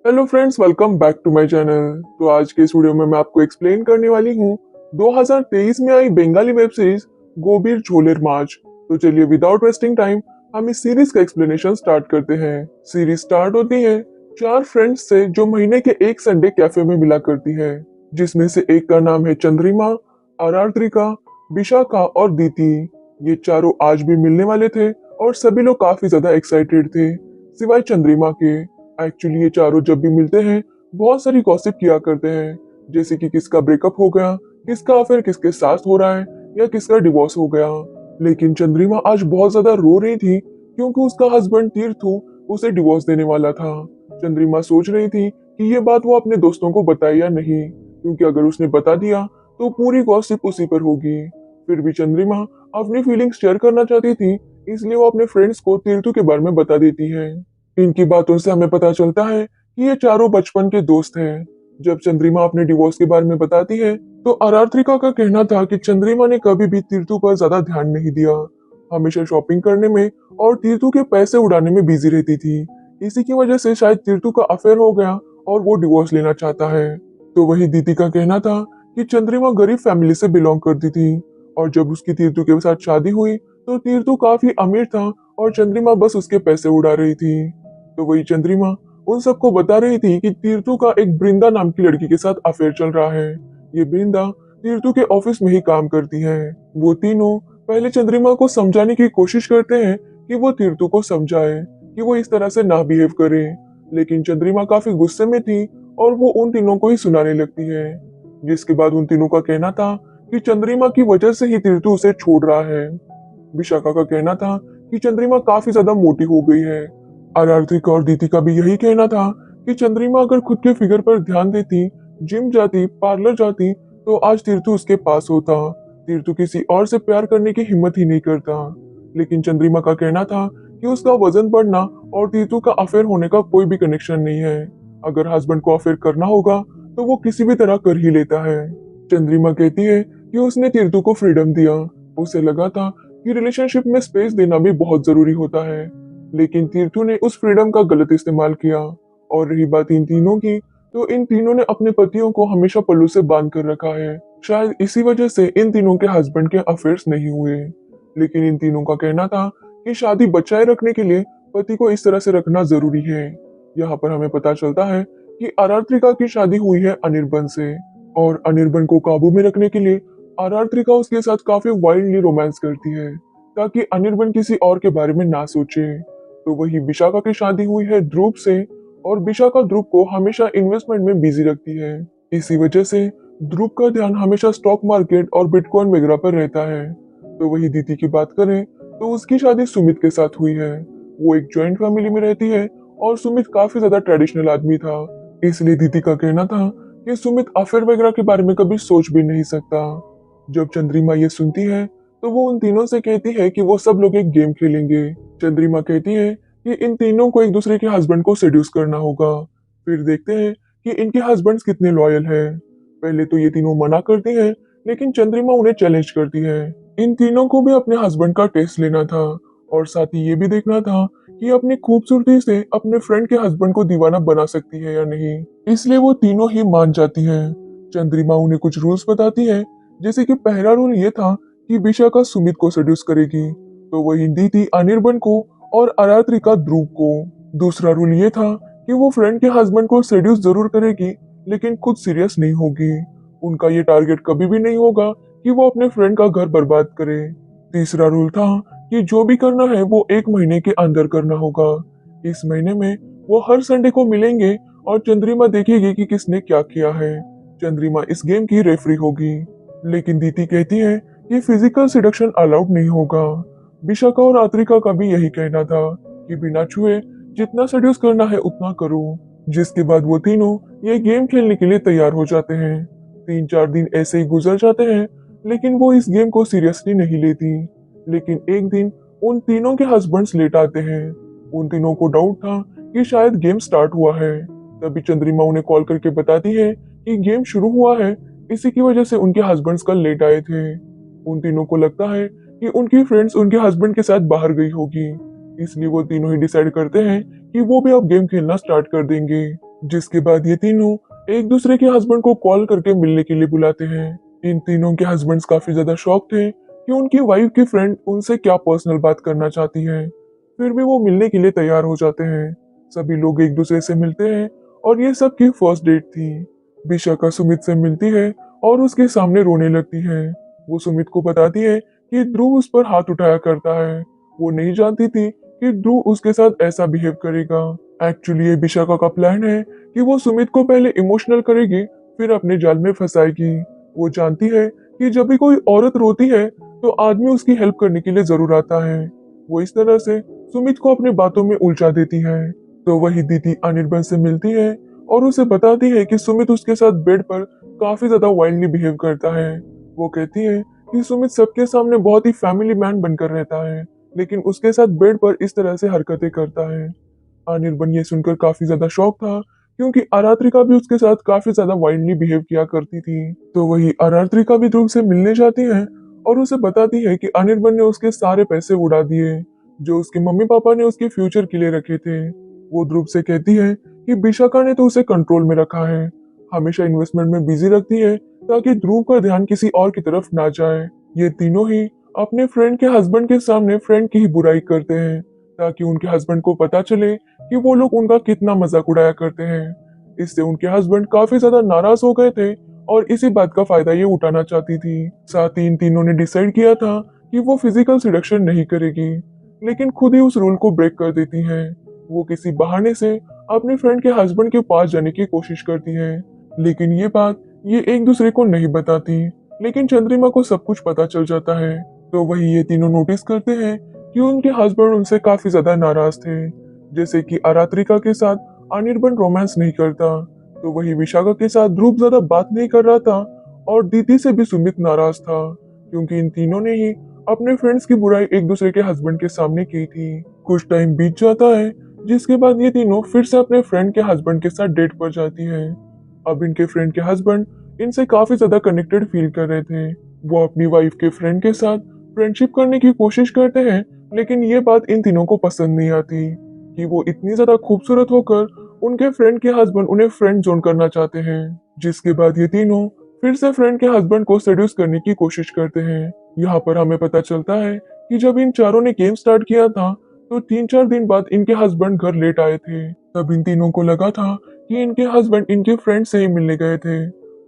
Hello friends, welcome back to my channel. तो आज के इस वीडियो में मैं आपको एक्सप्लेन करने वाली हूँ 2023 में आई बंगाली वेब सीरीज गोबीर झोलेर माच। तो चलिए विदाउट वेस्टिंग टाइम हम इस सीरीज का एक्सप्लेनेशन स्टार्ट करते हैं। सीरीज स्टार्ट होती है चार फ्रेंड्स से जो महीने के एक संडे कैफे में मिला करती है, जिसमें से एक का नाम है चंद्रिमा, आरात्रिका, विशाखा और दीति। ये चारों आज भी मिलने वाले थे और सभी लोग काफी ज्यादा एक्साइटेड थे सिवाय चंद्रिमा के। एक्चुअली ये चारों जब भी मिलते हैं बहुत सारी गॉसिप किया करते हैं, जैसे कि किसका ब्रेकअप हो गया, किसका अफेयर किसके साथ हो रहा है या किसका डिवोर्स हो गया। लेकिन चंद्रिमा आज बहुत ज्यादा रो रही थी क्योंकि उसका हस्बैंड तीर्थू उसे डिवोर्स देने वाला था। चंद्रिमा सोच रही थी कि ये बात वो अपने दोस्तों को बताए या नहीं, क्योंकि अगर उसने बता दिया तो पूरी गॉसिप उसी पर होगी। फिर भी चंद्रिमा अपनी फीलिंग्स शेयर करना चाहती थी, इसलिए वो अपने फ्रेंड्स को तीर्थू के बारे में बता देती है। इनकी बातों से हमें पता चलता है कि ये चारों बचपन के दोस्त हैं। जब चंद्रिमा अपने डिवोर्स के बारे में बताती है तो आरात्रिका का कहना था कि चंद्रिमा ने कभी भी तीर्थू पर ज्यादा ध्यान नहीं दिया, हमेशा शॉपिंग करने में और तीर्थू के पैसे उड़ाने में बिजी रहती थी। इसी की वजह से शायद तीर्थू का अफेयर हो गया और वो डिवोर्स लेना चाहता है। तो वही दीदी का कहना था कि चंद्रिमा गरीब फैमिली से बिलोंग करती थी और जब उसकी तीर्थू के साथ शादी हुई तो तीर्थू काफी अमीर था और चंद्रिमा बस उसके पैसे उड़ा रही थी। तो वही चंद्रिमा उन सबको बता रही थी कि तीर्थू का एक बृंदा नाम की लड़की के साथ अफेयर चल रहा है। ये बृंदा तीर्थू के ऑफिस में ही काम करती है। वो तीनों पहले चंद्रिमा को समझाने की कोशिश करते हैं कि वो तीर्थू को समझाए कि वो इस तरह से ना बिहेव करे, लेकिन चंद्रिमा काफी गुस्से में थी और वो उन तीनों को ही सुनाने लगती है। जिसके बाद उन तीनों का कहना था कि चंद्रिमा की वजह से ही तीर्थू उसे छोड़ रहा है। विशाखा का कहना था कि चंद्रिमा काफी ज्यादा मोटी हो गई है। आरार्थिक और दीति का भी यही कहना था कि चंद्रिमा अगर खुद के फिगर पर ध्यान देती, जिम जाती, पार्लर जाती, तो आज तीर्थू उसके पास होता। तीर्थू किसी और से प्यार करने की हिम्मत ही नहीं करता। लेकिन चंद्रिमा का कहना था कि उसका वजन बढ़ना और तीर्थू का अफेयर होने का कोई भी कनेक्शन नहीं है। अगर हस्बैंड को अफेयर करना होगा तो वो किसी भी तरह कर ही लेता है। चंद्रिमा कहती है कि उसने तीर्थू को फ्रीडम दिया। उसे लगा था कि रिलेशनशिप में स्पेस देना भी बहुत जरूरी होता है, लेकिन तीर्थू ने उस फ्रीडम का गलत इस्तेमाल किया। और रही बात इन तीनों की, तो इन तीनों ने अपने पतियों को हमेशा पल्लू से बांध कर रखा है। शायद इसी वजह से इन तीनों के हस्बैंड के अफेयर्स नहीं हुए। लेकिन इन तीनों का कहना था कि शादी बचाए रखने के लिए पति को इस तरह से रखना जरूरी है। यहाँ पर हमें पता चलता है कि आरात्रिका की शादी हुई है अनिर्बन से, और अनिर्बन को काबू में रखने के लिए आरात्रिका उसके साथ काफी वाइल्डली रोमांस करती है ताकि अनिर्बन किसी और के बारे में ना सोचे। तो वही विशाखा की शादी हुई है ध्रुव से, और विशाखा ध्रुव को हमेशा इन्वेस्टमेंट में बिजी रखती है। इसी वजह से ध्रुव का ध्यान हमेशा स्टॉक मार्केट और बिटकॉइन वगैरह पर रहता है। तो वही दीदी की बात करें तो उसकी शादी सुमित के साथ हुई है। वो एक जॉइंट फैमिली में रहती है और सुमित काफी ज्यादा ट्रेडिशनल आदमी था, इसलिए दीदी का कहना था कि सुमित अफेयर वगैरह के बारे में कभी सोच भी नहीं सकता। जब चंद्रिमा ये सुनती है तो वो उन तीनों से कहती है कि वो सब लोग एक गेम खेलेंगे। चंद्रिमा कहती है कि इन तीनों को एक दूसरे के हस्बैंड को सेड्यूस करना होगा। फिर देखते हैं कि इनके हस्बैंड्स कितने लॉयल है। पहले तो ये तीनों मना करती है, लेकिन चंद्रिमा उन्हें चैलेंज करती है। इन तीनों को भी अपने हस्बैंड का टेस्ट लेना था और साथ ही ये भी देखना था कि अपनी खूबसूरती से अपने फ्रेंड के हस्बैंड को दीवाना बना सकती है या नहीं। इसलिए वो तीनों ही मान जाती है। चंद्रिमा उन्हें कुछ रूल्स बताती है, जैसे कि पहला रूल ये था कि विशाखा सुमित को सेड्यूस करेगी, तो वही दीदी अनिर्बन को और आरात्रिका ध्रुव को। दूसरा रूल ये था कि वो फ्रेंड के हस्बैंड को सेड्यूस जरूर करेगी, लेकिन खुद सीरियस नहीं होगी। उनका ये टारगेट कभी भी नहीं होगा कि वो अपने फ्रेंड का घर बर्बाद करे। तीसरा रूल था कि जो भी करना है वो 1 महीने के अंदर करना होगा। इस महीने में वो हर संडे को मिलेंगे और चंद्रिमा देखेगी कि किसने क्या किया है। चंद्रिमा इस गेम की रेफरी होगी। लेकिन दीदी कहती है कि फिजिकल सिडक्शन अलाउड नहीं होगा। विशाखा और आत्रिका का भी यही कहना था कि बिना छुए जितना सेड्यूस करना है उतना करो। जिसके बाद वो तीनों ये गेम खेलने के लिए तैयार हो जाते हैं। 3-4 दिन ऐसे ही गुजर जाते हैं, लेकिन वो इस गेम को सीरियसली नहीं लेती। लेकिन एक दिन उन तीनों के हस्बैंड्स लेट आते हैं। उन तीनों को डाउट था कि शायद गेम स्टार्ट हुआ है। तभी चंद्रिमा उन्हें कॉल करके बताती है कि गेम शुरू हुआ है, इसी की वजह से उनके हस्बैंड्स कल लेट आए थे। उन तीनों को लगता है कि उनकी फ्रेंड्स उनके हस्बैंड के साथ बाहर गई होगी, इसलिए वो तीनों ही डिसाइड करते हैं कि वो भी अब गेम खेलना स्टार्ट कर देंगे। जिसके बाद ये तीनों एक दूसरे के हस्बैंड को कॉल करके मिलने के लिए बुलाते हैं। इन तीनों के हस्बैंड्स काफी ज्यादा शॉक थे कि उनकी वाइफ की फ्रेंड उनसे क्या पर्सनल बात करना चाहती है। फिर भी वो मिलने के लिए तैयार हो जाते हैं। सभी लोग एक दूसरे से मिलते हैं और ये सबकी फर्स्ट डेट थी। विशाखा सुमित से मिलती है और उसके सामने रोने लगती है। वो सुमित को बताती है कि ध्रुव उस पर हाथ उठाया करता है। वो नहीं जानती थी कि ध्रुव उसके साथ ऐसा बिहेव करेगा। एक्चुअली ये विशाखा का प्लान है कि वो सुमित को पहले इमोशनल करेगी, फिर अपने जाल में फंसाएगी। वो जानती है कि जब भी कोई औरत रोती है तो आदमी उसकी हेल्प करने के लिए जरूर आता है। वो इस तरह से सुमित को अपने बातों में उलझा देती है। तो वही दीदी अनिर्बन से मिलती है और उसे बताती है कि सुमित उसके साथ बेड पर काफी ज्यादा वाइल्डली बिहेव करता है। वो कहती है कि सुमित सबके सामने बहुत ही फैमिली मैन बनकर रहता है, लेकिन उसके साथ बेड पर इस तरह से हरकतें करता है। अनिर्बन ये सुनकर काफी ज्यादा शॉक था, क्योंकि आरात्रिका भी उसके साथ काफी ज्यादा वाइल्डली बिहेव किया करती थी। तो वही आरात्रिका भी ध्रुव से मिलने जाती है और उसे बताती है कि अनिर्बन ने उसके सारे पैसे उड़ा दिए, जो उसके मम्मी पापा ने उसके फ्यूचर के लिए रखे थे। वो ध्रुव से कहती है कि विशाखा ने तो उसे कंट्रोल में रखा है, हमेशा इन्वेस्टमेंट में बिजी रखती है ताकि ध्रुव का ध्यान किसी और की तरफ ना जाए। ये तीनों ही अपने फ्रेंड के हस्बैंड के सामने फ्रेंड की ही बुराई करते हैं, ताकि उनके हस्बैंड को पता चले कि वो लोग उनका कितना मजाक उड़ाया करते हैं। इससे उनके हस्बैंड काफी ज्यादा नाराज हो गए थे और इसी बात का फायदा ये उठाना चाहती थी। साथ ही इन तीनों ने डिसाइड किया था कि वो फिजिकल सिडक्शन नहीं करेगी, लेकिन खुद ही उस रूल को ब्रेक कर देती है। वो किसी बहाने से अपने फ्रेंड के हस्बैंड के पास जाने की कोशिश करती है, लेकिन ये बात ये एक दूसरे को नहीं बताती। लेकिन चंद्रिमा को सब कुछ पता चल जाता है। तो वही ये तीनों नोटिस करते हैं कि उनके हस्बैंड उनसे काफी ज्यादा नाराज थे, जैसे कि आरात्रिका के साथ अनिर्बन रोमांस नहीं करता, तो वही विशाखा के साथ ध्रुव ज्यादा बात नहीं कर रहा था, और दीदी से भी सुमित नाराज था, क्योंकि इन तीनों ने ही अपने फ्रेंड्स की बुराई एक दूसरे के हस्बैंड के सामने की थी। कुछ टाइम बीत जाता है, जिसके बाद ये तीनों फिर से अपने फ्रेंड के हस्बैंड के साथ डेट पर जाती है। अब इनके फ्रेंड के हस्बैंड इनसे काफी ज्यादा कनेक्टेड फील कर रहे थे। वो अपनी वाइफ के फ्रेंड के साथ फ्रेंडशिप करने की कोशिश करते हैं, लेकिन ये बात इन तीनों को पसंद नहीं आती कि वो इतनी ज्यादा खूबसूरत होकर उनके फ्रेंड के हस्बैंड उन्हें फ्रेंड जोन करना चाहते हैं। जिसके बाद ये तीनों फिर से फ्रेंड के हस्बैंड को सेड्यूस करने की कोशिश करते हैं। यहाँ पर हमें पता चलता है कि जब इन चारों ने गेम स्टार्ट किया था, तो 3-4 दिन बाद इनके हस्बैंड घर लेट आए थे। तब इन तीनों को लगा था कि इनके हस्बैंड इनके फ्रेंड से ही मिलने गए थे,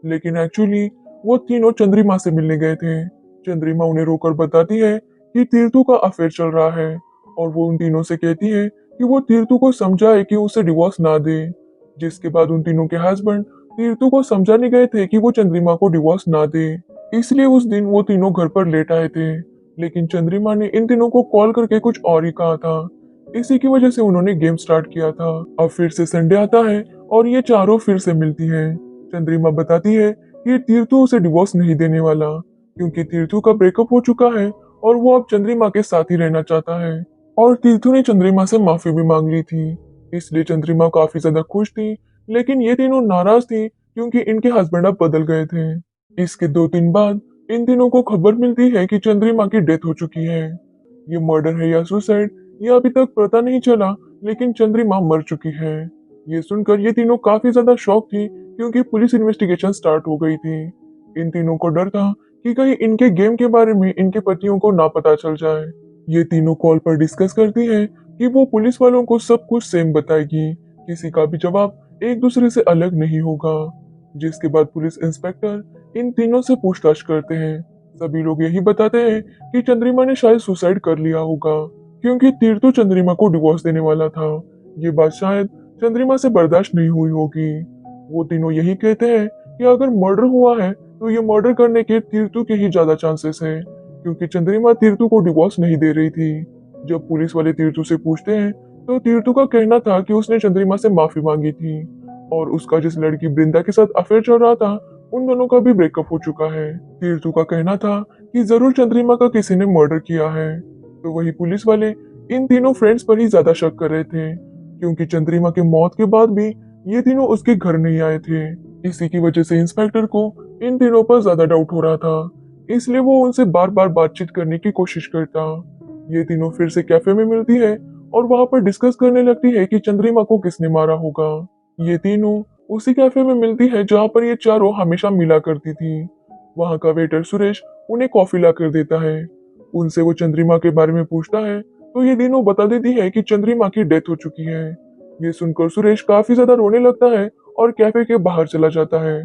लेकिन एक्चुअली वो तीनों चंद्रिमा से मिलने गए थे। चंद्रिमा उन्हें रोकर बताती है कि तीर्थू का अफेयर चल रहा है, और वो उन तीनों से कहती है कि वो तीर्थू को समझाए कि उसे डिवोर्स ना दे। जिसके बाद उन तीनों के हस्बैंड तीर्थू को समझाने गए थे कि वो चंद्रिमा को डिवोर्स ना दे, इसलिए उस दिन वो तीनों घर पर लेट आए थे। लेकिन चंद्रिमा ने इन तीनों को कॉल करके कुछ और ही कहा था, इसी की वजह से उन्होंने गेम स्टार्ट किया था। अब फिर से संडे आता है और ये चारों फिर से मिलती है। चंद्रिमा बताती है कि तीर्थू उसे डिवोर्स नहीं देने वाला, क्योंकि तीर्थू का ब्रेकअप हो चुका है और वो अब चंद्रिमा के साथ ही रहना चाहता है। और तीर्थू ने चंद्रिमा से माफी भी मांग ली थी, इसलिए चंद्रिमा काफी ज्यादा खुश थी। लेकिन ये तीनों नाराज थी, क्योंकि इनके हस्बैंड अब बदल गए थे। इसके 2 दिन बाद इन तीनों को खबर मिलती है कि चंद्रिमा की डेथ हो चुकी है। ये मर्डर है या सुसाइड, ये अभी तक पता नहीं चला, लेकिन चंद्रिमा मर चुकी है। ये सुनकर ये तीनों काफी ज्यादा शॉक थी, क्योंकि पुलिस इन्वेस्टिगेशन स्टार्ट हो गई थी। इन तीनों को डर था कि कहीं इनके गेम के बारे में इनके पतियों को ना पता चल जाए। ये तीनों कॉल पर डिस्कस करती हैं कि वो पुलिस वालों को सब कुछ सेम बताएगी, किसी का भी जवाब एक दूसरे से अलग नहीं होगा। जिसके बाद पुलिस इंस्पेक्टर इन तीनों से पूछताछ करते हैं। सभी लोग यही बताते हैं कि चंद्रिमा ने शायद सुसाइड कर लिया होगा, क्योंकि तीर्थू चंद्रिमा को डिवोर्स देने वाला था। ये बात शायद चंद्रिमा से बर्दाश्त नहीं हुई होगी। वो तीनों यही कहते हैं कि अगर मर्डर हुआ है तो ये मर्डर करने के तीर्थू के ही ज्यादा चांसेस है, क्योंकि चंद्रिमा तीर्थू को डिवोर्स नहीं दे रही थी। जब पुलिस वाले तीर्थू से पूछते हैं, तो तीर्थू का कहना था कि उसने चंद्रिमा से माफी मांगी थी, और उसका जिस लड़की वृंदा के साथ अफेयर चल रहा था, उन दोनों का भी ब्रेकअप हो चुका है। तीर्थू का कहना था कि जरूर चंद्रिमा का किसी ने मर्डर किया है। तो वही पुलिस वाले इन तीनों फ्रेंड्स पर ही ज्यादा शक कर रहे थे, क्योंकि चंद्रिमा के मौत के बाद भी ये तीनों उसके घर नहीं आए थे। इसी की वजह से इंस्पेक्टर को इन तीनों पर ज्यादा डाउट हो रहा था, इसलिए वो उनसे बार बार बातचीत करने की कोशिश करता। ये तीनों फिर से कैफे में मिलती है और वहां पर डिस्कस करने लगती है कि चंद्रिमा को किसने मारा होगा। ये तीनों उसी कैफे में मिलती है जहाँ पर ये चारों हमेशा मिला करती थी। वहाँ का वेटर सुरेश उन्हें कॉफी ला कर देता है। उनसे वो चंद्रिमा के बारे में पूछता है तो ये तीनों बता देती है कि चंद्रिमा की डेथ हो चुकी है। ये सुनकर सुरेश काफी ज्यादा रोने लगता है और कैफे के बाहर चला जाता है।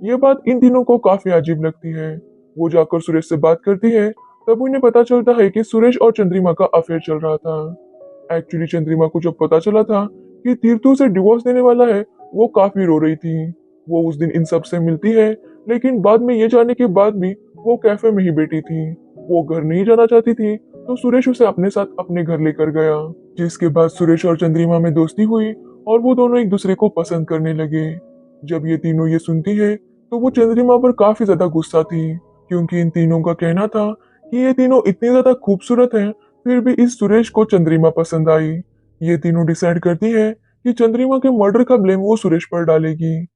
ये बात इन तीनों को काफी अजीब लगती है। वो जाकर सुरेश से बात करती है, तब उन्हें पता चलता है कि सुरेश और चंद्रिमा का अफेयर चल रहा था। एक्चुअली चंद्रिमा को जब पता चला था कि तीर्थू से डिवोर्स देने वाला है, वो काफी रो रही थी। वो उस दिन इन सब से मिलती है, लेकिन बाद में ये जाने के बाद भी वो कैफे में ही बैठी थी। वो घर नहीं जाना चाहती थी, तो सुरेश उसे अपने साथ अपने घर लेकर गया। जिसके बाद सुरेश और चंद्रिमा में दोस्ती हुई और वो दोनों एक दूसरे को पसंद करने लगे। जब ये तीनों ये सुनती है, तो वो चंद्रिमा पर काफी ज्यादा गुस्सा थी, क्योंकि इन तीनों का कहना था कि ये तीनों इतनी ज्यादा खूबसूरत हैं, फिर भी इस सुरेश को चंद्रिमा पसंद आई। ये तीनों डिसाइड करती है कि चंद्रिमा के मर्डर का ब्लेम वो सुरेश पर डालेगी।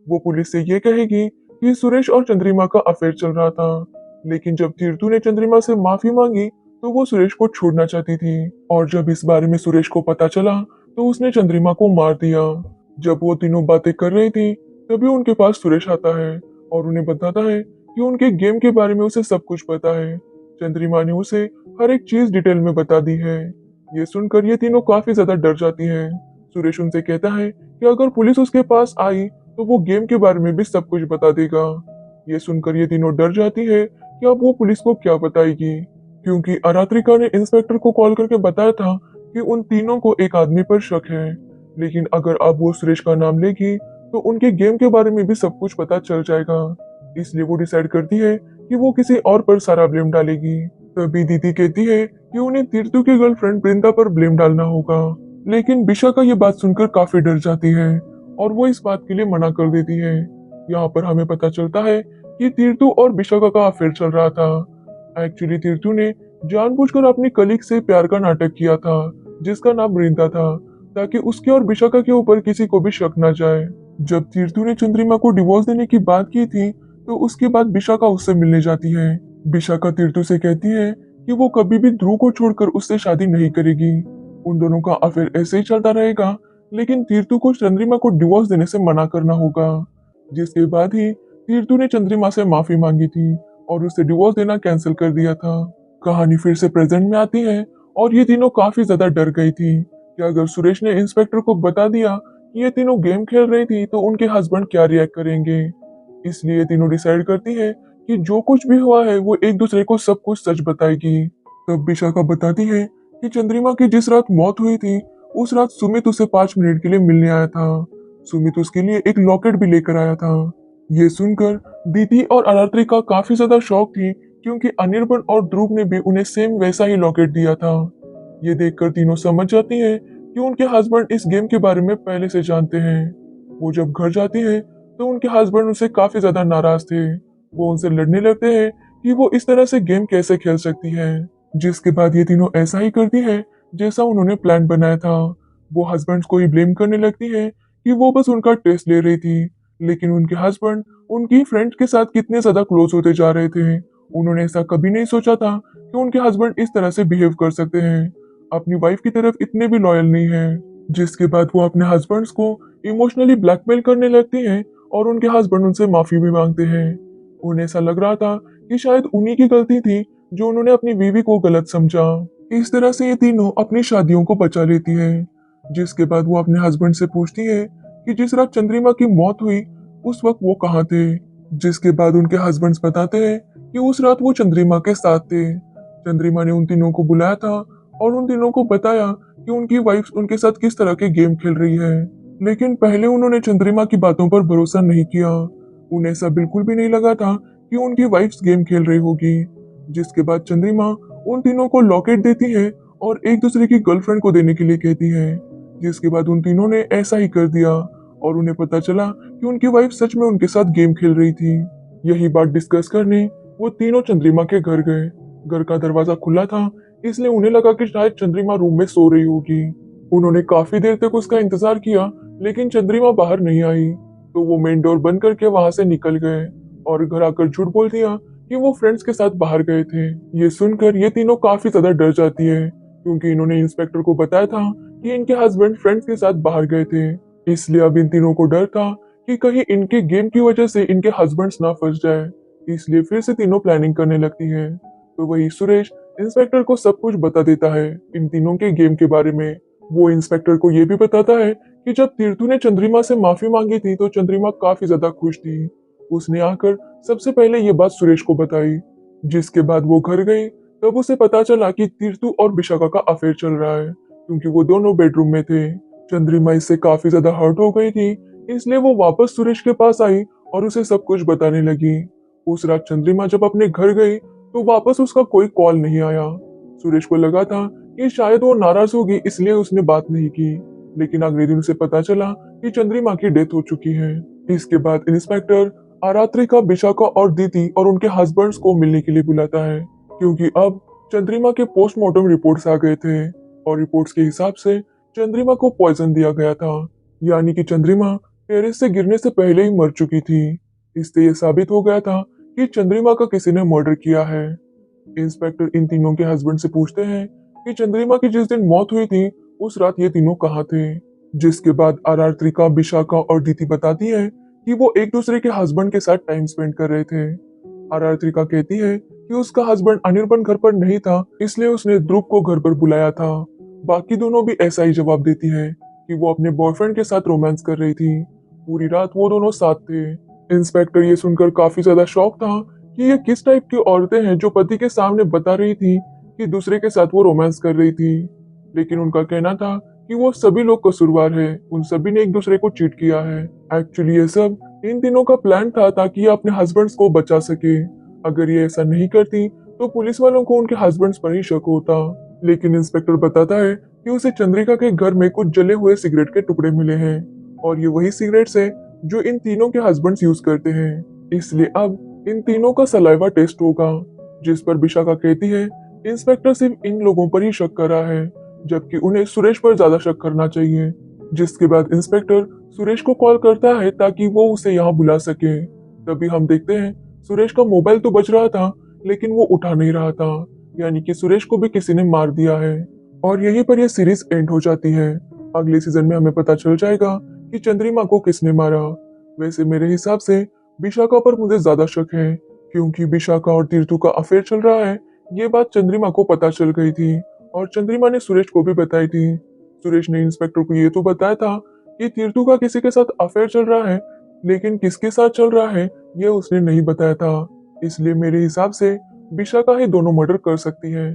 वो पुलिस से ये कहेगी कि सुरेश और चंद्रिमा का अफेयर चल रहा था। लेकिन जब तीर्थू ने चंद्रिमा से माफी मांगी, तो वो सुरेश को छोड़ना चाहती थी। और जब इस बारे में सुरेश को पता चला, तो उसने चंद्रिमा को मार दिया। जब वो तीनों बातें कर रही थी, तभी उनके पास सुरेश आता है और उन्हें बताता है कि उनके गेम के बारे में उसे सब कुछ पता है। चंद्रिमा ने उसे हर एक चीज डिटेल में बता दी है। ये सुनकर ये तीनों काफी ज्यादा डर जाती हैं। सुरेश उनसे कहता है कि अगर पुलिस उसके पास आई, तो वो गेम के बारे में भी सब कुछ बता देगा। ये सुनकर ये तीनों डर जाती है कि अब वो पुलिस को क्या बताएगी, क्योंकि अरात्रिका ने इंस्पेक्टर को कॉल करके बताया था कि उन तीनों को एक आदमी पर शक है। लेकिन अगर अब वो सुरेश का नाम लेगी, तो उनके गेम के बारे में भी सब कुछ पता चल जाएगा। इसलिए वो डिसाइड करती है कि वो किसी और पर सारा ब्लेम डालेगी। तभी दीदी कहती है कि उन्हें तीर्थू की गर्लफ्रेंड वृंदा पर ब्लेम डालना होगा। लेकिन विशाखा ये बात सुनकर काफी डर जाती है और वो इस बात के लिए मना कर देती है। यहाँ पर हमें पता चलता है कि तीर्थू और विशाखा का अफेयर चल रहा था। एक्चुअली तीर्थू ने जानबूझकर अपनी कलीग से प्यार का नाटक किया था, जिसका नाम वृंदा था, ताकि उसके और विशाखा के ऊपर किसी को भी शक न जाए। जब तीर्थू ने चंद्रिमा को डिवोर्स देने की बात की थी, तो उसके बाद विशाखा उससे मिलने जाती है। विशाखा तीर्थू से कहती है कि वो कभी भी ध्रुव को छोड़कर उससे शादी नहीं करेगी। उन दोनों का अफेयर ऐसे ही चलता रहेगा, लेकिन तीर्थू को चंद्रिमा को डिवोर्स देने से मना करना होगा। जिसके बाद ही तीर्थू ने चंद्रिमा से माफी मांगी थी और उसे डिवोर्स देना कैंसिल कर दिया था। कहानी फिर से प्रेजेंट में आती है और ये तीनों काफी ज्यादा डर गई थी कि अगर सुरेश ने इंस्पेक्टर को बता दिया कि ये तीनों गेम खेल रही थी, तो उनके हस्बैंड क्या रिएक्ट करेंगे। इसलिए तीनों डिसाइड करती है कि जो कुछ भी हुआ है वो एक दूसरे को सब कुछ सच बताएगी। तब विशाखा बताती है कि चंद्रिमा की जिस रात मौत हुई थी, उस रात सुमित उसे 5 मिनट के लिए मिलने आया था। सुमित उसके लिए एक लॉकेट भी लेकर आया था। ये सुनकर दीदी और अरात्रिका काफी ज्यादा शॉक थी, क्योंकि अनिर्बन और ध्रुव ने भी उन्हें सेम वैसा ही लॉकेट दिया था। ये देखकर तीनों समझ जाती हैं कि उनके हस्बैंड इस गेम के बारे में पहले से जानते हैं। वो जब घर जाती है, तो उनके हस्बैंड उनसे काफी ज्यादा नाराज थे। वो उनसे लड़ने लगते हैं कि वो इस तरह से गेम कैसे खेल सकती है। जिसके बाद ये तीनों ऐसा ही करती है जैसा उन्होंने प्लान बनाया था। वो हस्बैंड को ही ब्लेम करने लगती है कि वो बस उनका टेस्ट ले रही थी, लेकिन उनके हस्बैंड उनकी फ्रेंड के साथ कितने ज्यादा क्लोज होते जा रहे थे। उन्होंने ऐसा कभी नहीं सोचा था कि उनके हस्बैंड इस तरह से बिहेव कर सकते हैं, अपनी वाइफ की तरफ इतने भी लॉयल नहीं है। जिसके बाद वो अपने हस्बैंड्स को इमोशनली ब्लैकमेल करने लगती हैं और उनके हस्बैंड उनसे माफी भी मांगते हैं। उन्हें ऐसा लग रहा था कि शायद उन्हीं की गलती थी जो उन्होंने अपनी बीवी को गलत समझा। इस तरह से ये तीनों अपनी शादियों को बचा लेती है। जिसके बाद वो अपने हस्बैंड से पूछती है कि जिस रात चंद्रिमा की मौत हुई, उस वक्त वो कहाँ थे। जिसके बाद उनके हस्बैंड्स बताते हैं कि उस रात वो चंद्रिमा के साथ थे। चंद्रिमा ने उन तीनों को बुलाया था और उन तीनों को बताया कि उनकी वाइफ उनके साथ किस तरह के गेम खेल रही है। लेकिन पहले उन्होंने चंद्रिमा की बातों पर भरोसा नहीं किया। उन्हें ऐसा बिल्कुल भी नहीं लगा था कि उनकी वाइफ गेम खेल रही होगी। जिसके बाद चंद्रिमा उन तीनों को लॉकेट देती है और एक दूसरे की गर्लफ्रेंड को देने के लिए कहती है। जिसके बाद उन तीनों ने ऐसा ही कर दिया और उन्हें पता चला कि उनकी वाइफ सच में उनके साथ गेम खेल रही थी। यही बात डिस्कस करने वो तीनों चंद्रिमा के घर गए। घर का दरवाजा खुला था, इसलिए उन्हें लगा कि शायद चंद्रिमा रूम में सो रही होगी। उन्होंने काफी देर तक उसका इंतजार किया, लेकिन चंद्रिमा बाहर नहीं आई। तो वो मेन डोर बंद करके वहां से निकल गए और घर आकर झूठ बोल दिया कि वो फ्रेंड्स के साथ बाहर गए थे। ये सुनकर ये तीनों काफी ज्यादा डर जाती है, क्योंकि इन्होंने इंस्पेक्टर को बताया था कि इनके हस्बैंड फ्रेंड्स के साथ बाहर गए थे। इसलिए अब इन तीनों को डर था कि कहीं इनके गेम की वजह से इनके हस्बैंड्स ना फंस जाए, इसलिए फिर से तीनों प्लानिंग करने लगती हैं। तो वही सुरेश इंस्पेक्टर को सब कुछ बता देता है इन तीनों के गेम के बारे में। वो इंस्पेक्टर को ये भी बताता है कि जब तीर्थू ने चंद्रिमा से माफी मांगी थी तो चंद्रिमा काफी ज्यादा खुश थी। उसने आकर सबसे पहले ये बात सुरेश को बताई। जिसके बाद वो घर गई, तब उसे पता चला कि तीर्थू और विशाखा का अफेयर चल रहा है, क्योंकि वो दोनों बेडरूम में थे। चंद्रिमा इससे काफी ज्यादा हर्ट हो गई थी, इसलिए वो वापस सुरेश के पास आई और उसे सब कुछ बताने लगी। उस रात चंद्रिमा जब अपने घर गई तो वापस उसका कोई कॉल नहीं आया। सुरेश को लगा था कि शायद वो नाराज होगी, इसलिए उसने बात नहीं की। लेकिन अगले दिन उसे पता चला कि चंद्रिमा की डेथ हो चुकी है। इसके बाद इंस्पेक्टर आरात्रिका, विशाखा और दीदी और उनके हस्बैंड्स को मिलने के लिए बुलाता है, क्योंकि अब चंद्रिमा के पोस्टमार्टम रिपोर्ट्स आ गए थे और रिपोर्ट्स के हिसाब से चंद्रिमा को पॉइजन दिया गया था, यानी कि चंद्रिमा टेरेस से गिरने से पहले ही मर चुकी थी। इससे यह साबित हो गया था कि चंद्रिमा का किसी ने मर्डर किया है। इंस्पेक्टर इन तीनों के हस्बैंड से पूछते हैं कि चंद्रिमा की जिस दिन मौत हुई थी उस रात ये तीनों कहाँ थे। जिसके बाद आरात्रिका, विशाखा और दीदी बताती है कि वो एक दूसरे के हस्बैंड के साथ टाइम स्पेंड कर रहे थे। आरात्रिका कहती है कि उसका हस्बैंड अनिर्बन घर पर नहीं था, इसलिए उसने ध्रुव को घर पर बुलाया था। बाकी दोनों भी ऐसा ही जवाब देती है कि वो अपने बॉयफ्रेंड के साथ रोमांस कर रही थी। पूरी रात वो दोनों साथ थे। इंस्पेक्टर ये सुनकर काफी ज्यादा शॉक था कि ये किस टाइप की औरतें हैं जो पति के सामने बता रही थी कि दूसरे के साथ वो रोमांस कर रही थी। लेकिन उनका कहना था कि वो सभी लोग कसूरवार हैं, उन सभी ने एक दूसरे को चीट किया है। एक्चुअली ये सब इन तीनों का प्लान था ताकि ये अपने हस्बैंड्स को बचा सके। अगर ये ऐसा नहीं करती तो पुलिस वालों को उनके हस्बैंड्स पर ही शक होता। लेकिन इंस्पेक्टर बताता है कि उसे चंद्रिका के घर में कुछ जले हुए सिगरेट के टुकड़े मिले हैं और ये वही सिगरेट्स हैं जो इन तीनों के हस्बैंड्स यूज करते हैं। इसलिए अब इन तीनों का सलाइवा टेस्ट होगा। जिस पर विशाखा कहती है इंस्पेक्टर सिर्फ इन लोगों पर ही शक कर रहा है, जबकि उन्हें सुरेश पर ज्यादा शक करना चाहिए। जिसके बाद इंस्पेक्टर सुरेश को कॉल करता है ताकि वो उसे यहाँ बुला सके। तभी हम देखते हैं सुरेश का मोबाइल तो बज रहा था, लेकिन वो उठा नहीं रहा था, यानी कि सुरेश को भी किसी ने मार दिया है। और यहीं पर यह सीरीज एंड हो जाती है। अगले सीजन में हमें पता चल जाएगा कि चंद्रिमा को किसने मारा। वैसे मेरे हिसाब से विशाखा पर मुझे ज्यादा शक है, क्योंकि विशाखा और तीर्थू का अफेयर चल रहा है, ये बात चंद्रिमा को पता चल गई थी और चंद्रिमा ने सुरेश को भी बताई थी। सुरेश ने इंस्पेक्टर को ये तो बताया था कि तीर्थू का किसी के साथ अफेयर चल रहा है, लेकिन किसके साथ चल रहा है ये उसने नहीं बताया था। इसलिए मेरे हिसाब से विशाखा ही दोनों मर्डर कर सकती है।